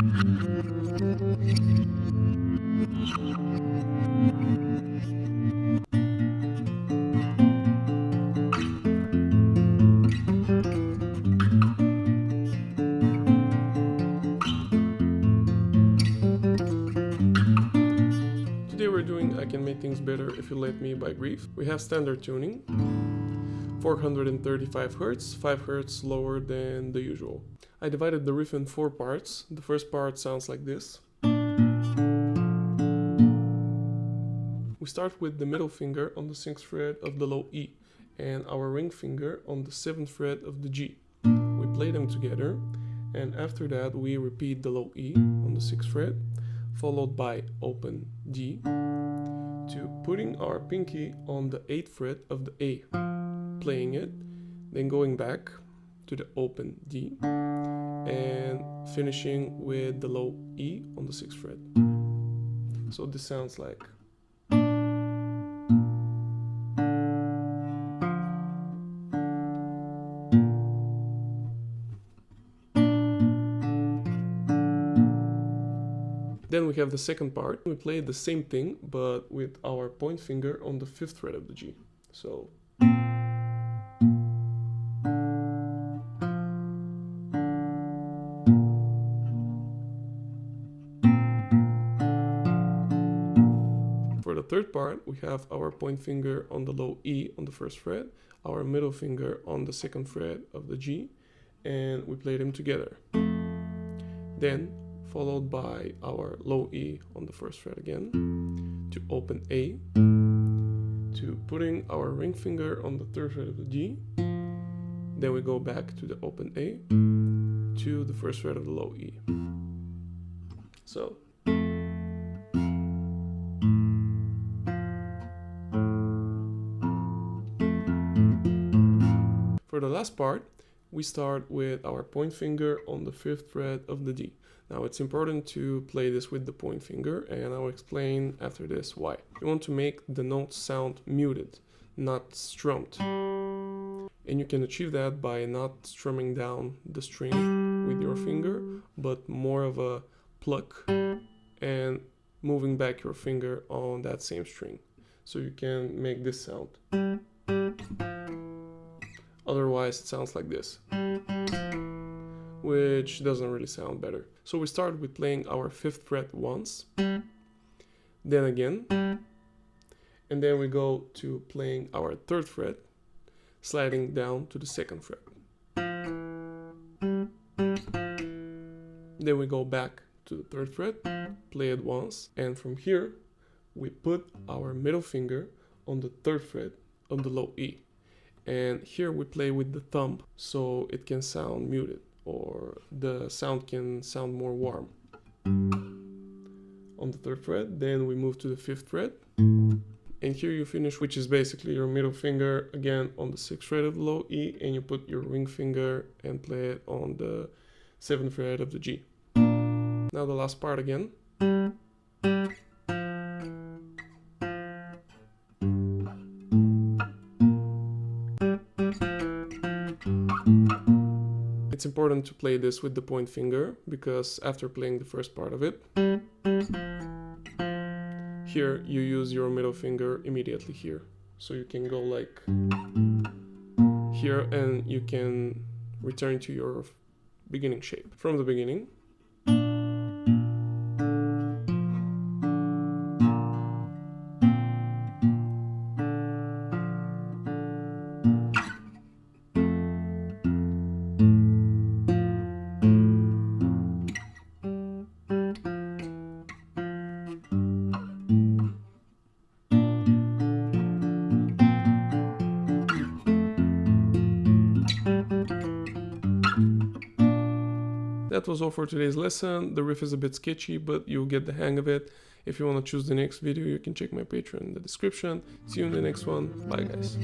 Today we're doing I Can Make Things Better If You Let Me by Greaf. We have standard tuning, 435 Hz, 5 Hz lower than the usual. I divided the riff in 4 parts. The first part sounds like this. We start with the middle finger on the 6th fret of the low E and our ring finger on the 7th fret of the G. We play them together, and after that we repeat the low E on the 6th fret, followed by open D, to putting our pinky on the 8th fret of the A, playing it, then going back to the open D, and finishing with the low E on the 6th fret. So this sounds like. Then we have the second part. We play the same thing, but with our point finger on the 5th fret of the G. So. For the third part, we have our point finger on the low E on the 1st fret, our middle finger on the 2nd fret of the G, and we play them together. Then, followed by our low E on the 1st fret again, to open A, to putting our ring finger on the 3rd fret of the G, then we go back to the open A, to the 1st fret of the low E. So. For the last part, we start with our point finger on the 5th fret of the D. Now it's important to play this with the point finger, and I'll explain after this why. You want to make the notes sound muted, not strummed. And you can achieve that by not strumming down the string with your finger, but more of a pluck and moving back your finger on that same string. So you can make this sound. Otherwise it sounds like this, which doesn't really sound better. So we start with playing our 5th fret once, then again, and then we go to playing our 3rd fret, sliding down to the 2nd fret. Then we go back to the 3rd fret, play it once, and from here we put our middle finger on the 3rd fret of the low E. And here we play with the thumb, so it can sound muted, or the sound can sound more warm. On the 3rd fret, then we move to the 5th fret, and here you finish, which is basically your middle finger again on the 6th fret of the low E, and you put your ring finger and play it on the 7th fret of the G. Now the last part again. It's important to play this with the point finger, because after playing the first part of it, here you use your middle finger immediately here. So you can go like here, and you can return to your beginning shape from the beginning. That was all for today's lesson. The riff is a bit sketchy, but you'll get the hang of it. If you want to choose the next video, you can check my Patreon in the description. See you in the next one. Bye guys.